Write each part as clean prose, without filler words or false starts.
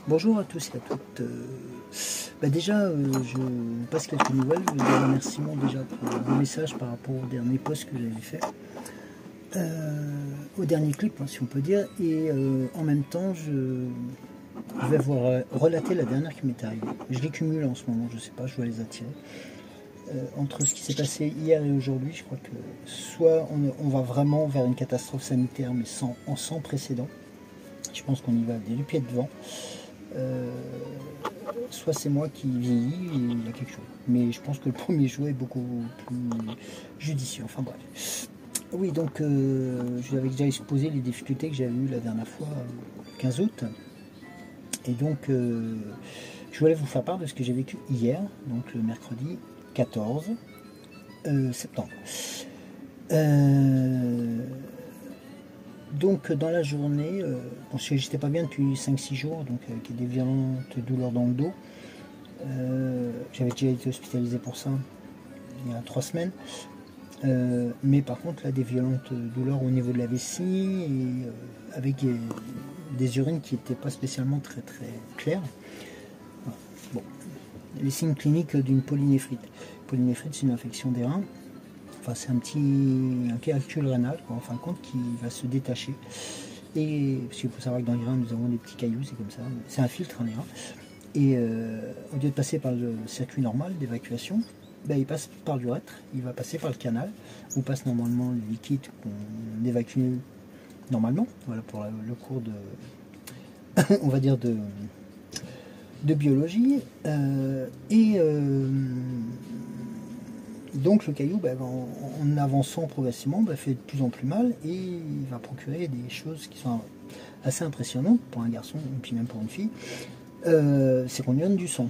Bonjour à tous et à toutes. Déjà, je passe quelques nouvelles. Des remerciements déjà pour vos messages par rapport au dernier post que j'avais fait. Au dernier clip, hein, si on peut dire. Et en même temps, je vais vous relater la dernière qui m'est arrivée. Je les cumule en ce moment, je sais pas, je dois les attirer. Entre ce qui s'est passé hier et aujourd'hui, je crois que soit on va vraiment vers une catastrophe sanitaire, mais sans précédent. Je pense qu'on y va des pieds devant. Soit c'est moi qui vieillis et il y a quelque chose. Mais je pense que le premier choix est beaucoup plus judicieux. Enfin bref. Oui, donc je vous avais déjà exposé les difficultés que j'avais eues la dernière fois, le 15 août. Et donc, je voulais vous faire part de ce que j'ai vécu hier, donc le mercredi 14 septembre. Donc dans la journée, j'étais pas bien depuis 5-6 jours, donc avec des violentes douleurs dans le dos. J'avais déjà été hospitalisé pour ça il y a 3 semaines. Mais par contre là des violentes douleurs au niveau de la vessie et avec des urines qui n'étaient pas spécialement très claires. Bon, les signes cliniques d'une polynéphrite. Polynéphrite, c'est une infection des reins. Enfin, c'est un calcul rénal, quoi, en fin de compte, qui va se détacher. Et parce qu'il faut savoir que dans les reins, nous avons des petits cailloux, c'est comme ça. C'est un filtre, les reins. Et au lieu de passer par le circuit normal d'évacuation, il passe par l'urètre, il va passer par le canal, où passe normalement le liquide qu'on évacue normalement. Voilà pour le cours de, on va dire de biologie. Donc le caillou, en avançant progressivement, fait de plus en plus mal et il va procurer des choses qui sont assez impressionnantes pour un garçon et puis même pour une fille. C'est qu'on urine du sang,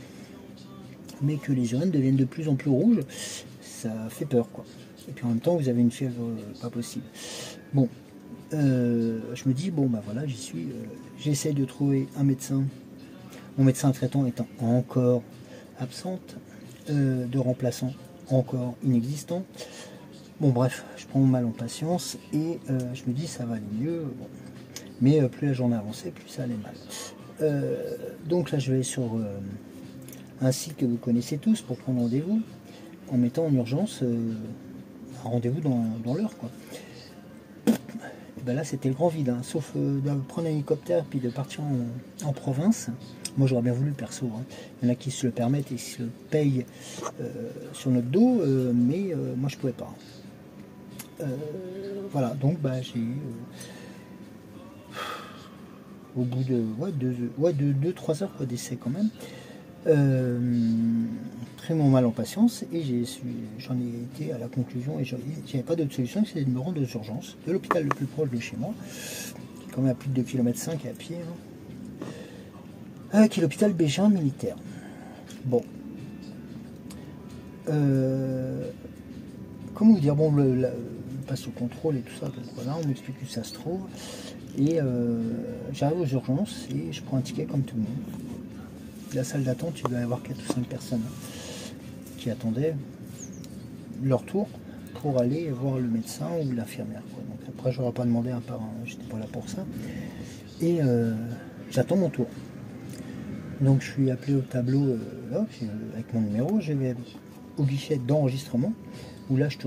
mais que les urines deviennent de plus en plus rouges, ça fait peur quoi. Et puis en même temps vous avez une fièvre pas possible. Bon, je me dis voilà, j'y suis. J'essaye de trouver un médecin. Mon médecin traitant étant encore absente, de remplaçant encore inexistant. Bon bref, je prends mon mal en patience et je me dis ça va aller mieux. Bon. Mais plus la journée avançait, plus ça allait mal. Donc là je vais sur un site que vous connaissez tous pour prendre rendez-vous, en mettant en urgence un rendez-vous dans l'heure quoi. Et là c'était le grand vide, hein, sauf de prendre un hélicoptère puis de partir en province. Moi j'aurais bien voulu perso, hein. Il y en a qui se le permettent et se le payent sur notre dos, mais moi je pouvais pas. Voilà, donc j'ai au bout de 2-3 heures d'essai quand même, pris mon mal en patience et j'en ai été à la conclusion et j'avais pas d'autre solution que c'était de me rendre aux urgences de l'hôpital le plus proche de chez moi, qui est quand même à plus de 2,5 km à pied, qui est l'hôpital Bégin militaire. Bon. Comment vous dire, passe au contrôle et tout ça, donc voilà, on m'explique où ça se trouve. Et j'arrive aux urgences et je prends un ticket comme tout le monde. La salle d'attente, il doit y avoir 4 ou 5 personnes qui attendaient leur tour pour aller voir le médecin ou l'infirmière. Donc après, je n'aurais pas demandé un par un, j'étais pas là pour ça. Et j'attends mon tour. Donc je suis appelé au tableau là, avec mon numéro, je vais au guichet d'enregistrement, où là je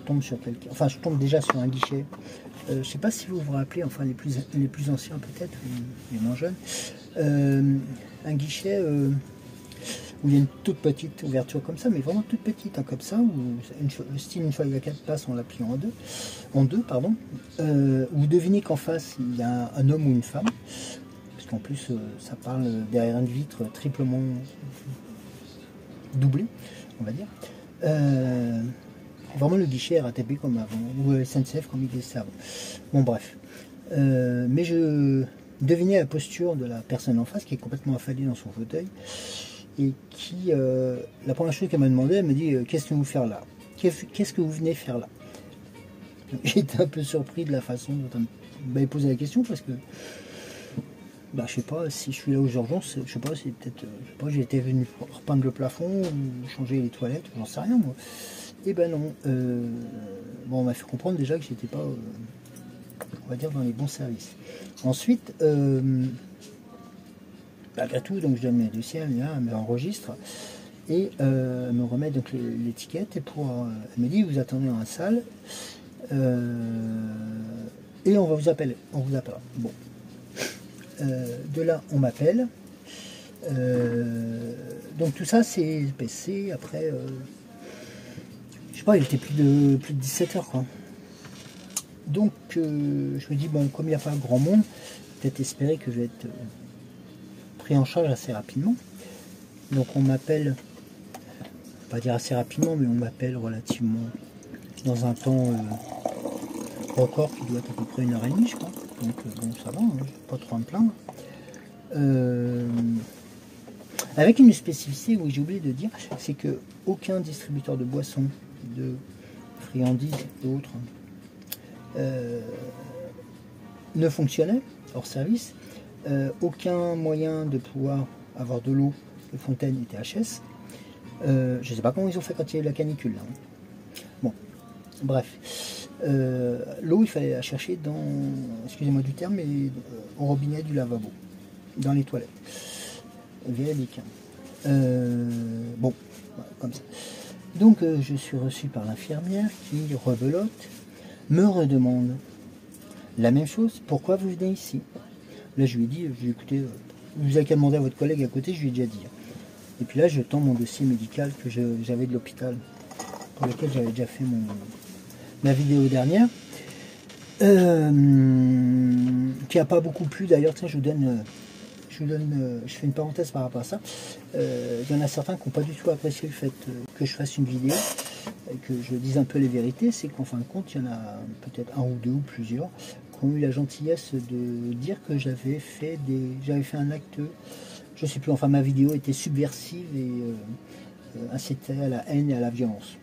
tombe sur quelqu'un, enfin je tombe déjà sur un guichet. Je ne sais pas si vous vous rappelez, enfin les plus anciens peut-être, les moins jeunes, un guichet où il y a une toute petite ouverture comme ça, mais vraiment toute petite, hein, comme ça, où style une feuille à 4 passes, on la plie en deux, où devinez qu'en face il y a un homme ou une femme, parce qu'en plus ça parle derrière une vitre triplement doublée, on va dire. Vraiment le guichet RATP comme avant, ou SNCF comme il était avant. Bon bref. Mais je devinais la posture de la personne en face qui est complètement affalée dans son fauteuil et qui, la première chose qu'elle m'a demandé, elle m'a dit qu'est-ce que vous faites là? Qu'est-ce que vous venez faire là? J'étais un peu surpris de la façon dont elle m'avait posé la question parce que je sais pas si je suis là aux urgences, je sais pas si peut-être, j'ai été venu repeindre le plafond ou changer les toilettes, j'en sais rien moi. Et non, on m'a fait comprendre déjà que j'étais pas, on va dire, dans les bons services. Ensuite, malgré tout, donc je donne mes dossiers, elle me enregistre et elle me remet donc l'étiquette et elle me dit vous attendez dans la salle et on vous appellera. Bon, de là on m'appelle. Donc tout ça c'est PC après je sais pas, il était plus de 17 heures quoi. Donc je me dis bon, comme il n'y a pas grand monde, peut-être espérer que je vais être pris en charge assez rapidement. Donc on m'appelle, pas dire assez rapidement, mais on m'appelle relativement dans un temps record qui doit être à peu près 1h30 je crois. Donc bon ça va, hein, pas trop à me plaindre. Avec une spécificité, oui j'ai oublié de dire, c'est que aucun distributeur de boissons, de friandises et autres ne fonctionnait hors service. Aucun moyen de pouvoir avoir de l'eau de fontaine était HS. Je ne sais pas comment ils ont fait quand il y a eu la canicule là. Bon, bref. L'eau il fallait la chercher dans, excusez-moi du terme, mais au robinet du lavabo, dans les toilettes. Via les bon, voilà, comme ça. Donc je suis reçu par l'infirmière qui rebelote, me redemande la même chose, pourquoi vous venez ici? Là je lui ai dit, écoutez, vous avez qu'à demander à votre collègue à côté, je lui ai déjà dit. Et puis là je tends mon dossier médical que j'avais de l'hôpital, pour lequel j'avais déjà fait ma vidéo dernière, qui n'a pas beaucoup plu d'ailleurs. Tiens, je fais une parenthèse par rapport à ça. Il y en a certains qui n'ont pas du tout apprécié le fait que je fasse une vidéo et que je dise un peu les vérités. C'est qu'en fin de compte, il y en a peut-être un ou deux ou plusieurs qui ont eu la gentillesse de dire que j'avais fait un acte, je sais plus, enfin ma vidéo était subversive et incitait à la haine et à la violence.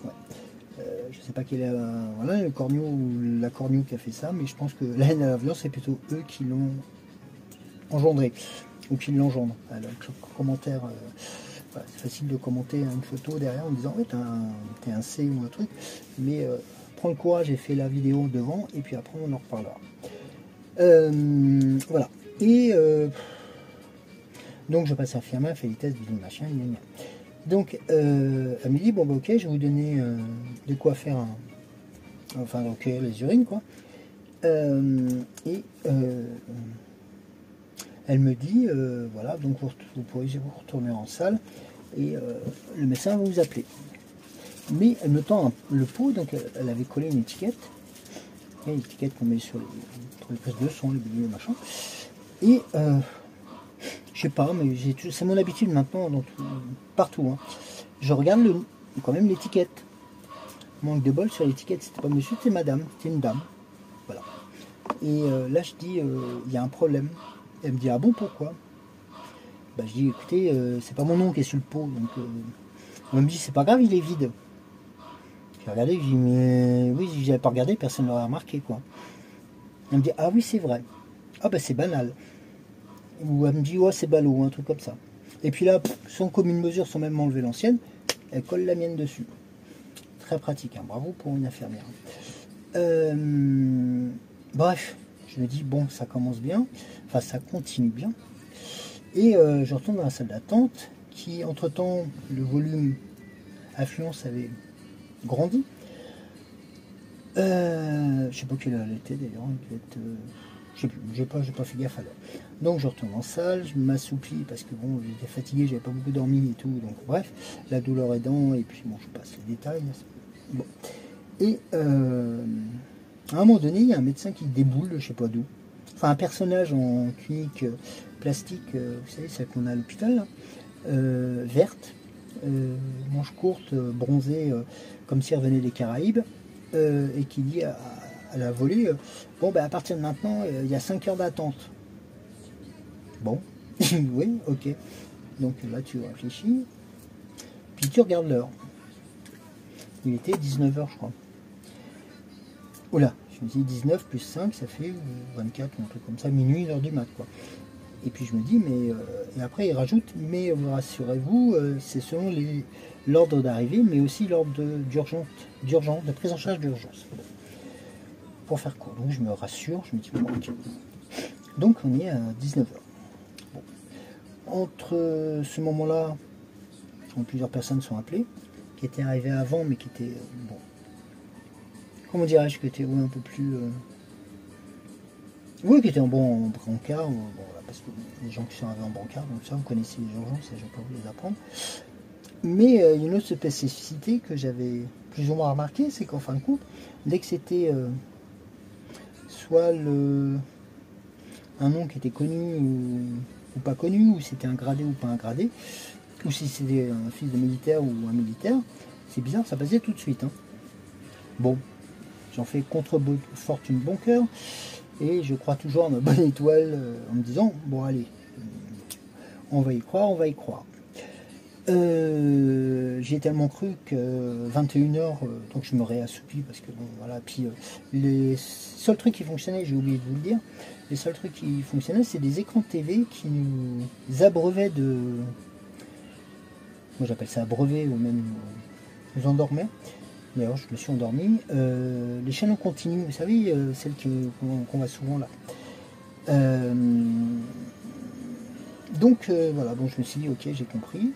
Ouais. Je sais pas quel est voilà, le corneau ou la corneau qui a fait ça, mais je pense que la haine et la violence, c'est plutôt eux qui l'ont engendré ou qui l'engendrent. Alors, commentaire, voilà, c'est facile de commenter une photo derrière en disant ouais, t'es un C ou un truc, mais prends le courage et fais la vidéo devant et puis après on en reparlera. Voilà. Et donc je passe à Firmin, fait les tests, bidon machin, gna gna. Donc elle me dit bon bah ok, je vais vous donner de quoi faire enfin recueillir les urines quoi. Elle me dit, voilà, donc vous pourrez vous retourner en salle et le médecin va vous appeler. Mais elle me tend le pot, donc elle avait collé une étiquette, une étiquette qu'on met sur les prises de son, les billets, machin. Et je sais pas, mais c'est mon habitude maintenant, partout. Hein. Je regarde quand même l'étiquette. Manque de bol sur l'étiquette, c'était pas monsieur, c'était madame, c'était une dame. Voilà. Et là je dis, il y a un problème. Elle me dit ah bon pourquoi? Bah, je dis écoutez c'est pas mon nom qui est sur le pot donc elle me dit c'est pas grave il est vide. J'ai regardé, je dis mais oui j'avais pas regardé, personne ne l'aurait remarqué quoi. Elle me dit ah oui c'est vrai, ah bah c'est banal, ou elle me dit ouais c'est ballot, un truc comme ça. Et puis là sans commune mesure, sans même enlever l'ancienne, elle colle la mienne dessus. Très pratique, hein. Bravo pour une infirmière. Bref, je me dis bon ça commence bien, enfin ça continue bien. Et je retourne dans la salle d'attente qui entre temps le volume affluence avait grandi. Je sais pas quelle heure elle était d'ailleurs, il devait être, je sais plus, j'ai pas fait gaffe alors. Donc je retourne en salle, je m'assouplis parce que bon j'étais fatigué, j'avais pas beaucoup dormi et tout, donc bref, la douleur aidant, et puis bon je passe les détails. Bon. Et à un moment donné, il y a un médecin qui déboule, je sais pas d'où. Enfin, un personnage en tunique plastique, vous savez, celle qu'on a à l'hôpital, verte, manche courte, bronzée, comme si elle revenait des Caraïbes, et qui dit à la volée, bon, ben, à partir de maintenant, il y a 5 heures d'attente. Bon, oui, ok. Donc là, tu réfléchis, puis tu regardes l'heure. Il était 19 h, je crois. Oula, je me dis 19 plus 5, ça fait 24, un truc comme ça, minuit, 1h du mat, quoi. Et puis je me dis, mais... et après, il rajoute, mais rassurez-vous, c'est selon l'ordre d'arrivée, mais aussi l'ordre d'urgence, de prise en charge d'urgence. Pour faire court. Donc je me rassure, je me dis, bon, ok. Donc on est à 19 h. Bon. entre ce moment-là, plusieurs personnes sont appelées, qui étaient arrivées avant, mais qui étaient, bon, comment dirais-je, qui étaient un peu plus... oui, qui étaient en brancard, bon, voilà, parce que les gens qui sont arrivés en brancard, donc ça, vous connaissez les urgences, je ne vais pas vous les apprendre. Mais il y a une autre spécificité que j'avais plus ou moins remarqué, c'est qu'en fin de compte, dès que c'était soit un nom qui était connu ou pas connu, ou c'était un gradé ou pas un gradé, ou si c'était un fils de militaire ou un militaire, c'est bizarre, ça passait tout de suite. Hein. Bon, j'en fais contre fortune bon cœur, et je crois toujours à ma bonne étoile en me disant, bon allez, on va y croire, on va y croire. J'ai tellement cru que 21h, donc je me réassoupis parce que bon voilà, puis les seuls trucs qui fonctionnaient, j'ai oublié de vous le dire, les seuls trucs qui fonctionnaient c'est des écrans de TV qui nous abreuvaient de, moi j'appelle ça abreuver ou même nous endormaient. D'ailleurs je me suis endormi. Les chaînes en continu, vous savez, celles qu'on voit souvent là. Donc voilà, bon je me suis dit ok j'ai compris.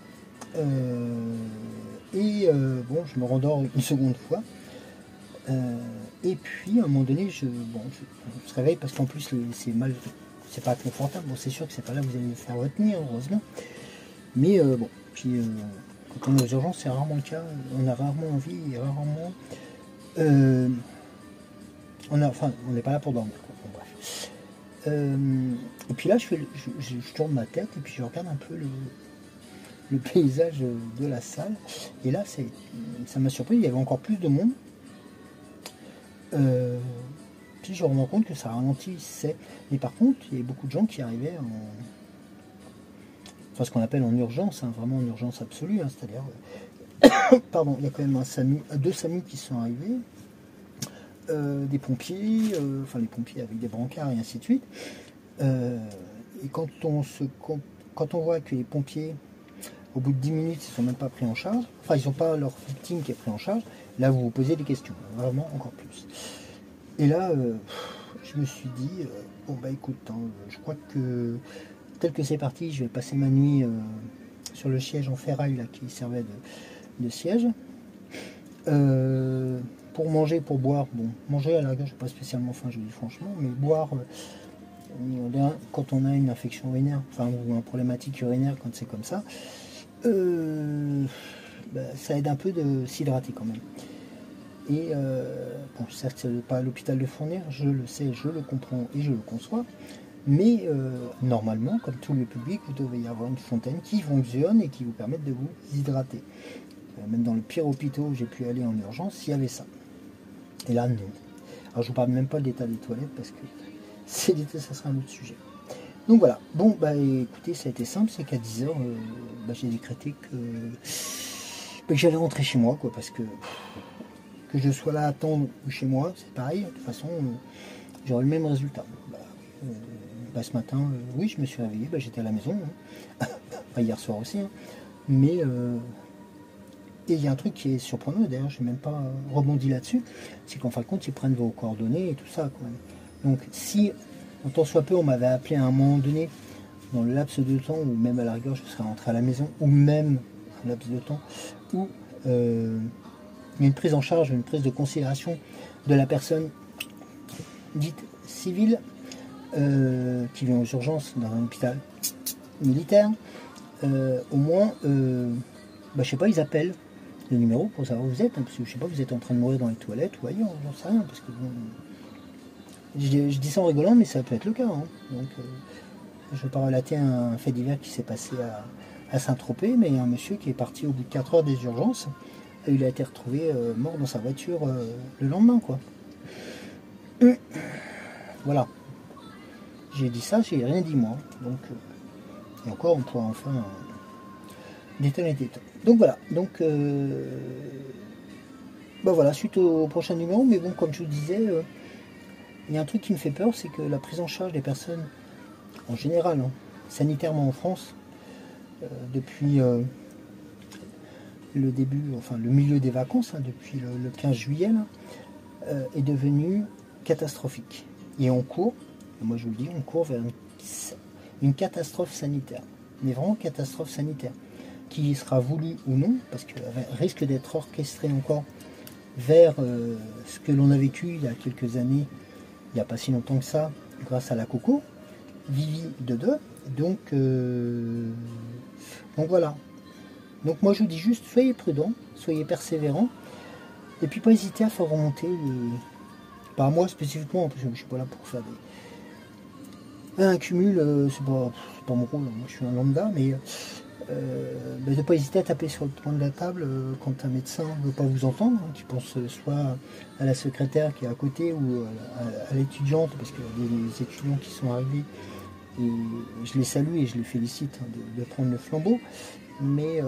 Bon, je me rendors une seconde fois. Et puis à un moment donné, je se réveille parce qu'en plus c'est mal, c'est pas confortable. Bon, c'est sûr que c'est pas là que vous allez me faire retenir, heureusement. Mais bon, puis quand on est aux urgences, c'est rarement le cas. On a rarement envie et rarement. On n'est pas là pour dormir. Quoi. Bon, bref. Et puis là, je tourne ma tête et puis je regarde un peu le paysage de la salle. Et là, ça m'a surpris, il y avait encore plus de monde. Puis je me rends compte que ça ralentissait. Mais par contre, il y avait beaucoup de gens qui arrivaient enfin, ce qu'on appelle en urgence, hein, vraiment en urgence absolue. Hein, c'est-à-dire, pardon, il y a quand même deux SAMU qui sont arrivés. Des pompiers, enfin les pompiers avec des brancards et ainsi de suite. Et quand on voit que les pompiers, au bout de 10 minutes, ils ne sont même pas pris en charge, enfin ils n'ont pas leur victime qui est pris en charge, là vous vous posez des questions, vraiment encore plus. Et là, je me suis dit, bon bah écoute, hein, je crois que tel que c'est parti, je vais passer ma nuit sur le siège en ferraille là, qui servait de siège. Pour manger, pour boire, bon, manger à la rigueur, je n'ai pas spécialement faim, je dis franchement, mais boire, quand on a une infection urinaire, enfin, ou une problématique urinaire, quand c'est comme ça, ça aide un peu de s'hydrater quand même. Et bon, certes, c'est pas à l'hôpital de fournir, je le sais, je le comprends et je le conçois, mais normalement, comme tout le public, vous devez y avoir une fontaine qui fonctionne et qui vous permet de vous hydrater. Même dans le pire hôpital où j'ai pu aller en urgence, il y avait ça. Et là, non. Alors, je vous parle même pas de l'état des toilettes parce que ça sera un autre sujet. Donc voilà. Bon, bah écoutez, ça a été simple, c'est qu'à 10h, j'ai décrété que j'allais rentrer chez moi, quoi, parce que je sois là à attendre ou chez moi, c'est pareil. De toute façon, j'aurai le même résultat. Ce matin, oui, je me suis réveillé, j'étais à la maison. Hein. Enfin, hier soir aussi. Hein. Mais et il y a un truc qui est surprenant, et d'ailleurs je n'ai même pas rebondi là-dessus, c'est qu'en fin de compte ils prennent vos coordonnées et tout ça. Quand même. Donc si, en tant soit peu, on m'avait appelé à un moment donné, dans le laps de temps, ou même à la rigueur je serais rentré à la maison, ou même un laps de temps, où il y a une prise en charge, une prise de considération de la personne dite civile, qui vient aux urgences dans un hôpital militaire, au moins, je sais pas, ils appellent le numéro pour savoir où vous êtes, hein, parce que je sais pas, vous êtes en train de mourir dans les toilettes ou ailleurs, j'en sais rien, parce que bon, je dis ça en rigolant, mais ça peut être le cas. Hein. Donc, je vais pas relater un fait divers qui s'est passé à Saint-Tropez, mais il y a un monsieur qui est parti au bout de 4 heures des urgences, et il a été retrouvé mort dans sa voiture le lendemain, quoi. Voilà. J'ai dit ça, j'ai rien dit moi. Donc, et encore, on pourra enfin détonner. Donc voilà, donc voilà, suite au prochain numéro, mais bon, comme je vous disais, il y a un truc qui me fait peur, c'est que la prise en charge des personnes, en général, hein, sanitairement en France, depuis le début, enfin le milieu des vacances, hein, depuis le 15 juillet, là, est devenue catastrophique. Et on court, moi je vous le dis, on court vers une catastrophe sanitaire. mais vraiment catastrophe sanitaire, qui sera voulu ou non, parce qu'elle risque d'être orchestrée encore vers ce que l'on a vécu il y a quelques années, il n'y a pas si longtemps que ça, grâce à la Coco, Vivi de 2. Donc voilà. Donc moi je vous dis juste, soyez prudents, soyez persévérants, et puis pas hésiter à faire remonter les... Pas moi spécifiquement, parce que je ne suis pas là pour faire un cumul, c'est pas mon rôle, moi je suis un lambda, mais de ne pas hésiter à taper sur le coin de la table quand un médecin ne veut pas vous entendre, hein, qui pense soit à la secrétaire qui est à côté ou à l'étudiante, parce qu'il y a des étudiants qui sont arrivés et je les salue et je les félicite, hein, de prendre le flambeau, mais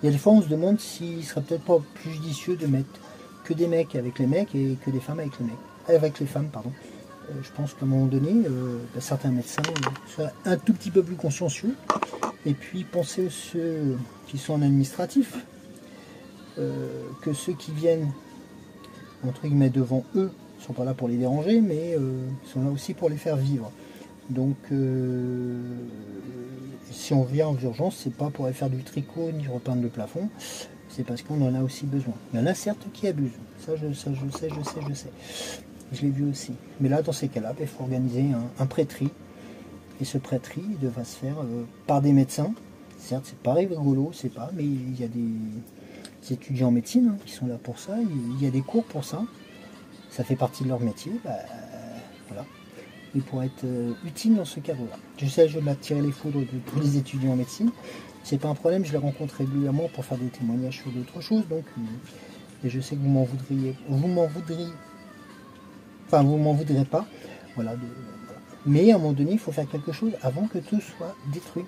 il y a des fois on se demande s'il serait peut-être pas plus judicieux de mettre que des mecs avec les mecs et que des femmes avec les mecs, avec les femmes, pardon. Je pense qu'à un moment donné, certains médecins soient un tout petit peu plus consciencieux, et puis penser à ceux qui sont en administratif, que ceux qui viennent entre guillemets devant eux ne sont pas là pour les déranger, mais sont là aussi pour les faire vivre. Donc si on vient en urgence, c'est pas pour aller faire du tricot ni repeindre le plafond, c'est parce qu'on en a aussi besoin. Il y en a certes qui abusent, ça je sais. Je l'ai vu aussi. Mais là, dans ces cas-là, il faut organiser un pré-tri. Et ce pré-tri devra se faire par des médecins. Certes, c'est pas rigolo, c'est pas, mais il y a des étudiants en médecine, hein, qui sont là pour ça. Il y a des cours pour ça. Ça fait partie de leur métier. Voilà. Ils pourraient être utiles dans ce cadre-là. Je sais, je vais m'attirer les foudres de tous les étudiants en médecine. C'est pas un problème, je les rencontre régulièrement pour faire des témoignages sur d'autres choses. Donc, et je sais que vous m'en voudriez. Enfin, vous m'en voudrez pas. Voilà, mais à un moment donné, il faut faire quelque chose avant que tout soit détruit.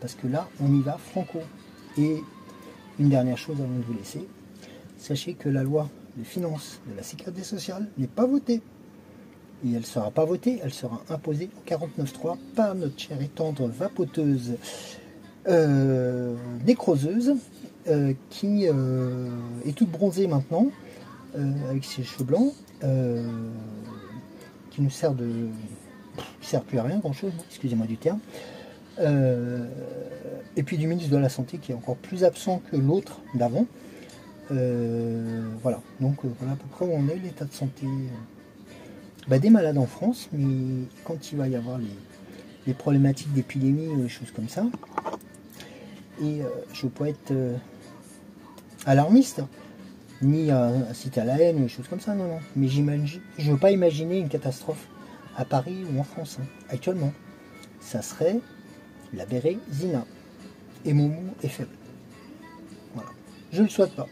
Parce que là, on y va franco. Et une dernière chose avant de vous laisser. Sachez que la loi de finances de la sécurité sociale n'est pas votée. Et elle ne sera pas votée, elle sera imposée au 49.3 par notre chère et tendre vapoteuse nécroseuse qui est toute bronzée maintenant, avec ses cheveux blancs. Qui nous sert plus à rien grand chose, excusez-moi du terme, et puis du ministre de la Santé qui est encore plus absent que l'autre d'avant. Voilà, donc voilà à peu près où on est, l'état de santé des malades en France, mais quand il va y avoir les problématiques d'épidémie ou des choses comme ça, et je ne veux pas être alarmiste, ni à citer à la haine ou des choses comme ça, non. Mais je ne veux pas imaginer une catastrophe à Paris ou en France, hein, actuellement. Ça serait la Bérésina. Et Moumou est faible. Voilà. Je ne le souhaite pas.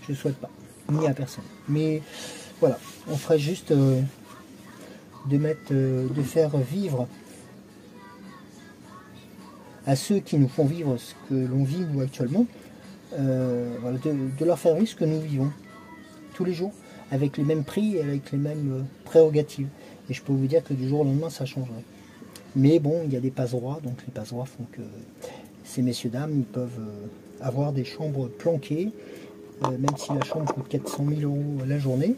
Je ne le souhaite pas. Ni à personne. Mais voilà, on ferait juste de faire vivre à ceux qui nous font vivre ce que l'on vit nous actuellement. Voilà, de leur faire vivre ce que nous vivons tous les jours, avec les mêmes prix et avec les mêmes prérogatives. Et je peux vous dire que du jour au lendemain, ça changerait. Mais bon, il y a des passe-droits, donc les passe-droits font que ces messieurs-dames, ils peuvent avoir des chambres planquées, même si la chambre coûte 400 000 € la journée,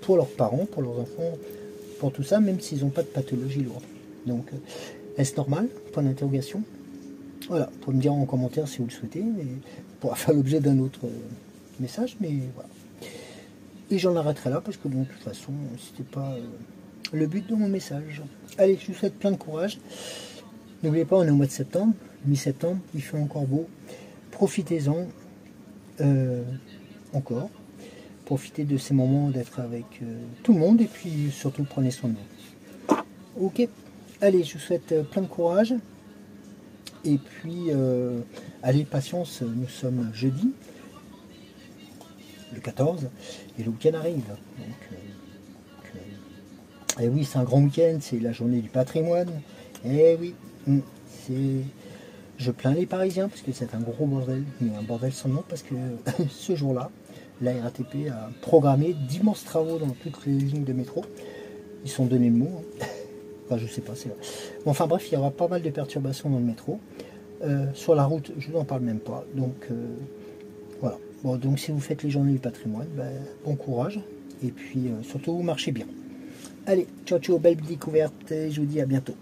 pour leurs parents, pour leurs enfants, pour tout ça, même s'ils n'ont pas de pathologie lourde. Donc, est-ce normal? Point d'interrogation. Voilà, vous pouvez me dire en commentaire si vous le souhaitez, mais pour faire l'objet d'un autre message, mais voilà. Et j'en arrêterai là, parce que bon, de toute façon, c'était pas le but de mon message. Allez, je vous souhaite plein de courage. N'oubliez pas, on est au mois de septembre, mi-septembre, il fait encore beau. Profitez-en encore. Profitez de ces moments d'être avec tout le monde, et puis surtout prenez soin de vous. Ok, allez, je vous souhaite plein de courage. Et puis, allez, patience, nous sommes jeudi, le 14, et le week-end arrive. Et oui, c'est un grand week-end, c'est la journée du patrimoine. Et oui, je plains les Parisiens, parce que c'est un gros bordel, mais un bordel sans nom, parce que ce jour-là, la RATP a programmé d'immenses travaux dans toutes les lignes de métro. Ils sont donnés le mot. Hein. Enfin, je sais pas, c'est vrai. Bon, enfin bref, il y aura pas mal de perturbations dans le métro. Sur la route, je n'en parle même pas. Donc, voilà. Bon, donc si vous faites les journées du patrimoine, bon courage. Et puis, surtout, marchez bien. Allez, ciao, ciao, belle découverte. Et je vous dis à bientôt.